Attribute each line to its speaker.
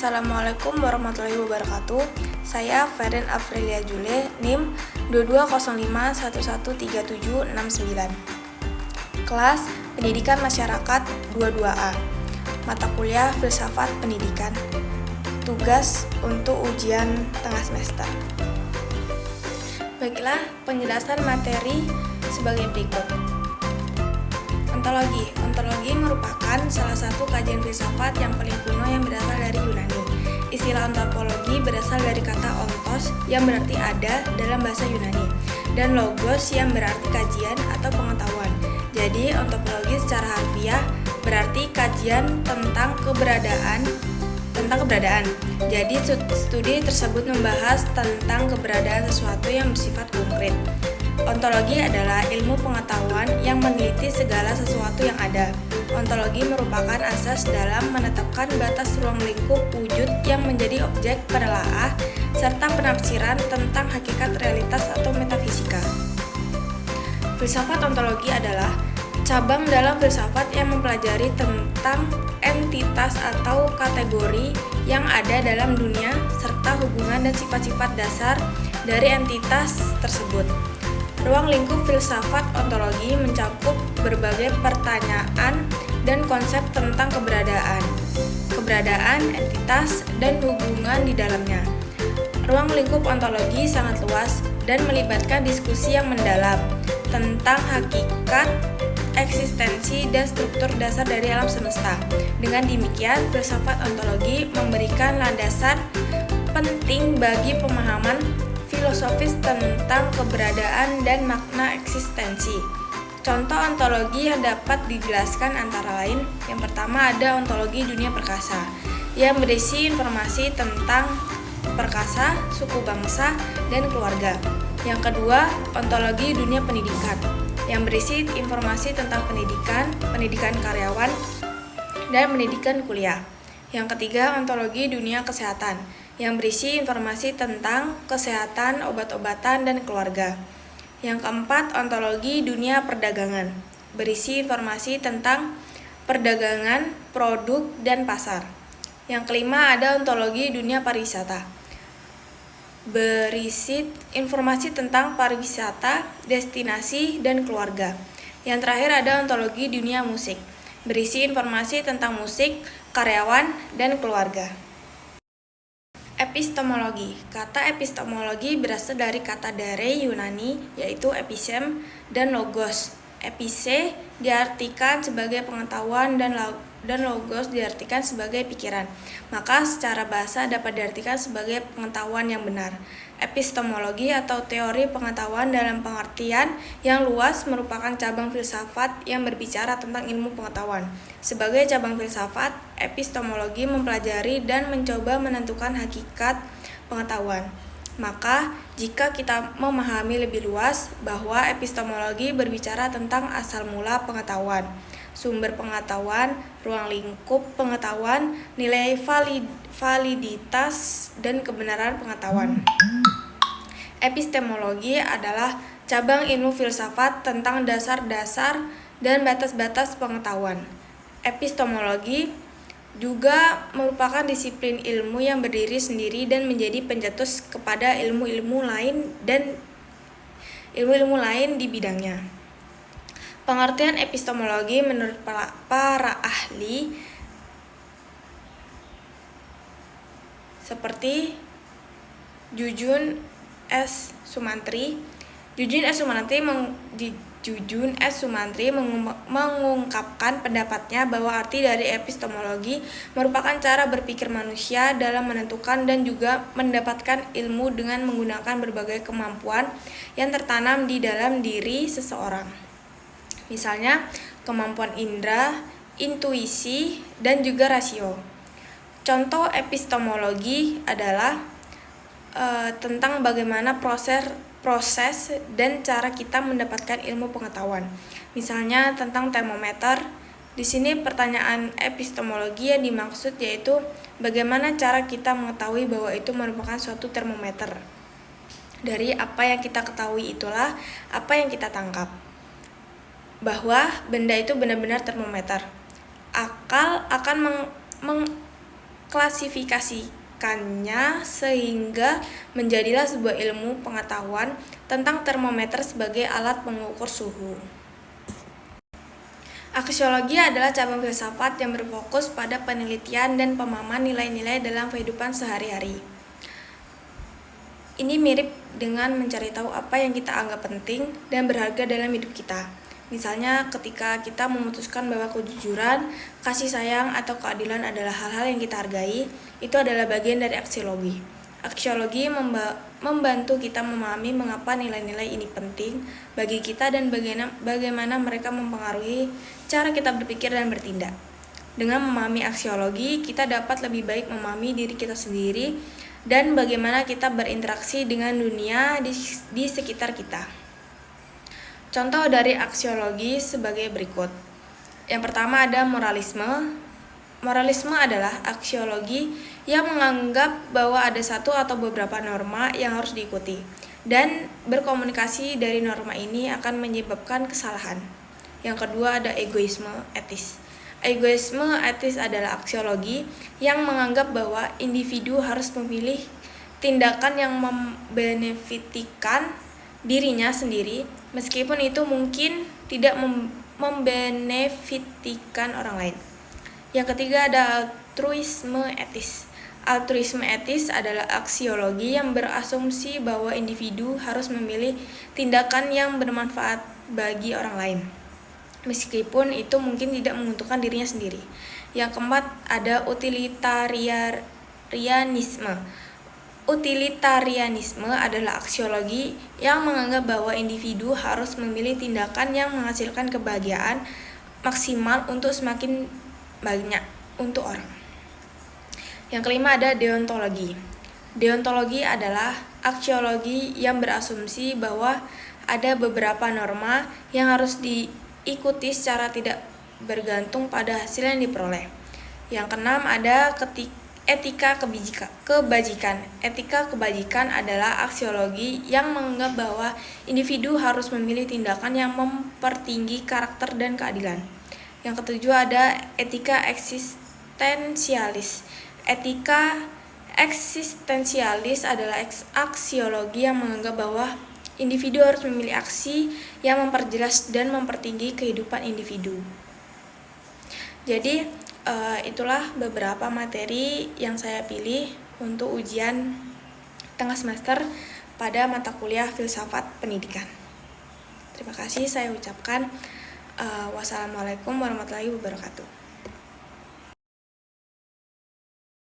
Speaker 1: Assalamualaikum warahmatullahi wabarakatuh. Saya Feren Afrilia Jule, NIM 2205113769. Kelas Pendidikan Masyarakat 22A. Mata kuliah Filsafat Pendidikan. Tugas untuk ujian tengah semester. Baiklah, penjelasan materi sebagai berikut. Ontologi merupakan salah satu kajian filsafat yang paling kuno yang berasal dari Yunani. Istilah ontologi berasal dari kata ontos yang berarti ada dalam bahasa Yunani, dan logos yang berarti kajian atau pengetahuan. Jadi ontologi secara harfiah berarti kajian tentang keberadaan. Jadi studi tersebut membahas tentang keberadaan sesuatu yang bersifat konkret. Ontologi adalah ilmu pengetahuan yang meneliti segala sesuatu yang ada. Ontologi merupakan asas dalam menetapkan batas ruang lingkup wujud yang menjadi objek penelaah serta penafsiran tentang hakikat realitas atau metafisika. Filsafat ontologi adalah cabang dalam filsafat yang mempelajari tentang entitas atau kategori yang ada dalam dunia serta hubungan dan sifat-sifat dasar dari entitas tersebut. Ruang lingkup filsafat ontologi mencakup berbagai pertanyaan dan konsep tentang keberadaan, entitas, dan hubungan di dalamnya. Ruang lingkup ontologi sangat luas dan melibatkan diskusi yang mendalam tentang hakikat, eksistensi, dan struktur dasar dari alam semesta. Dengan demikian, filsafat ontologi memberikan landasan penting bagi pemahaman filosofis tentang keberadaan dan makna eksistensi. Contoh ontologi yang dapat dijelaskan antara lain, yang pertama ada ontologi dunia perkasa, yang berisi informasi tentang perkasa, suku bangsa, dan keluarga. Yang kedua, ontologi dunia pendidikan, yang berisi informasi tentang pendidikan karyawan, dan pendidikan kuliah. Yang ketiga, ontologi dunia kesehatan, yang berisi informasi tentang kesehatan, obat-obatan, dan keluarga. Yang keempat, ontologi dunia perdagangan, berisi informasi tentang perdagangan, produk, dan pasar. Yang kelima, ada ontologi dunia pariwisata, berisi informasi tentang pariwisata, destinasi, dan keluarga. Yang terakhir, ada ontologi dunia musik, berisi informasi tentang musik, karyawan, dan keluarga. Epistemologi. Kata epistemologi berasal dari kata dari Yunani, yaitu episem dan logos. Epise diartikan sebagai pengetahuan dan logos diartikan sebagai pikiran. Maka secara bahasa dapat diartikan sebagai pengetahuan yang benar. Epistemologi atau teori pengetahuan dalam pengertian yang luas merupakan cabang filsafat yang berbicara tentang ilmu pengetahuan. Sebagai cabang filsafat, epistemologi mempelajari dan mencoba menentukan hakikat pengetahuan. Maka, jika kita memahami lebih luas bahwa epistemologi berbicara tentang asal mula pengetahuan, sumber pengetahuan, ruang lingkup pengetahuan, nilai validitas, dan kebenaran pengetahuan. Epistemologi adalah cabang ilmu filsafat tentang dasar-dasar dan batas-batas pengetahuan. Epistemologi juga merupakan disiplin ilmu yang berdiri sendiri dan menjadi pencetus kepada ilmu-ilmu lain di bidangnya. Pengertian epistemologi menurut para ahli seperti Jujun S. Sumantri mengungkapkan pendapatnya bahwa arti dari epistemologi merupakan cara berpikir manusia dalam menentukan dan juga mendapatkan ilmu dengan menggunakan berbagai kemampuan yang tertanam di dalam diri seseorang. Misalnya, kemampuan indera, intuisi, dan juga rasio. Contoh epistemologi adalah tentang bagaimana proses dan cara kita mendapatkan ilmu pengetahuan. Misalnya tentang termometer. Di sini pertanyaan epistemologi yang dimaksud yaitu bagaimana cara kita mengetahui bahwa itu merupakan suatu termometer. Dari apa yang kita ketahui itulah apa yang kita tangkap. Bahwa benda itu benar-benar termometer. Akal akan mengklasifikasikannya sehingga menjadilah sebuah ilmu pengetahuan tentang termometer sebagai alat pengukur suhu. Aksiologi adalah cabang filsafat yang berfokus pada penelitian dan pemahaman nilai-nilai dalam kehidupan sehari-hari. Ini mirip dengan mencari tahu apa yang kita anggap penting dan berharga dalam hidup kita. Misalnya ketika kita memutuskan bahwa kejujuran, kasih sayang, atau keadilan adalah hal-hal yang kita hargai, itu adalah bagian dari aksiologi. Aksiologi membantu kita memahami mengapa nilai-nilai ini penting bagi kita dan bagaimana mereka mempengaruhi cara kita berpikir dan bertindak. Dengan memahami aksiologi, kita dapat lebih baik memahami diri kita sendiri dan bagaimana kita berinteraksi dengan dunia di sekitar kita. Contoh dari aksiologi sebagai berikut. Yang pertama ada moralisme. Moralisme adalah aksiologi yang menganggap bahwa ada satu atau beberapa norma yang harus diikuti, dan berkomunikasi dari norma ini akan menyebabkan kesalahan. Yang kedua ada egoisme etis. Egoisme etis adalah aksiologi yang menganggap bahwa individu harus memilih tindakan yang membenefitkan dirinya sendiri, meskipun itu mungkin tidak membenefitkan orang lain. Yang ketiga ada altruisme etis. Altruisme etis adalah aksiologi yang berasumsi bahwa individu harus memilih tindakan yang bermanfaat bagi orang lain, meskipun itu mungkin tidak menguntungkan dirinya sendiri. Yang keempat ada utilitarianisme. Utilitarianisme adalah aksiologi yang menganggap bahwa individu harus memilih tindakan yang menghasilkan kebahagiaan maksimal untuk semakin banyak untuk orang. Yang kelima ada deontologi. Deontologi adalah aksiologi yang berasumsi bahwa ada beberapa norma yang harus diikuti secara tidak bergantung pada hasil yang diperoleh. Yang keenam ada etika kebajikan. Etika kebajikan adalah aksiologi yang menganggap bahwa individu harus memilih tindakan yang mempertinggi karakter dan keadilan. Yang ketujuh ada etika eksistensialis. Etika eksistensialis adalah aksiologi yang menganggap bahwa individu harus memilih aksi yang memperjelas dan mempertinggi kehidupan individu. Jadi itulah beberapa materi yang saya pilih untuk ujian tengah semester pada mata kuliah Filsafat Pendidikan. Terima kasih saya ucapkan. Wassalamualaikum warahmatullahi wabarakatuh.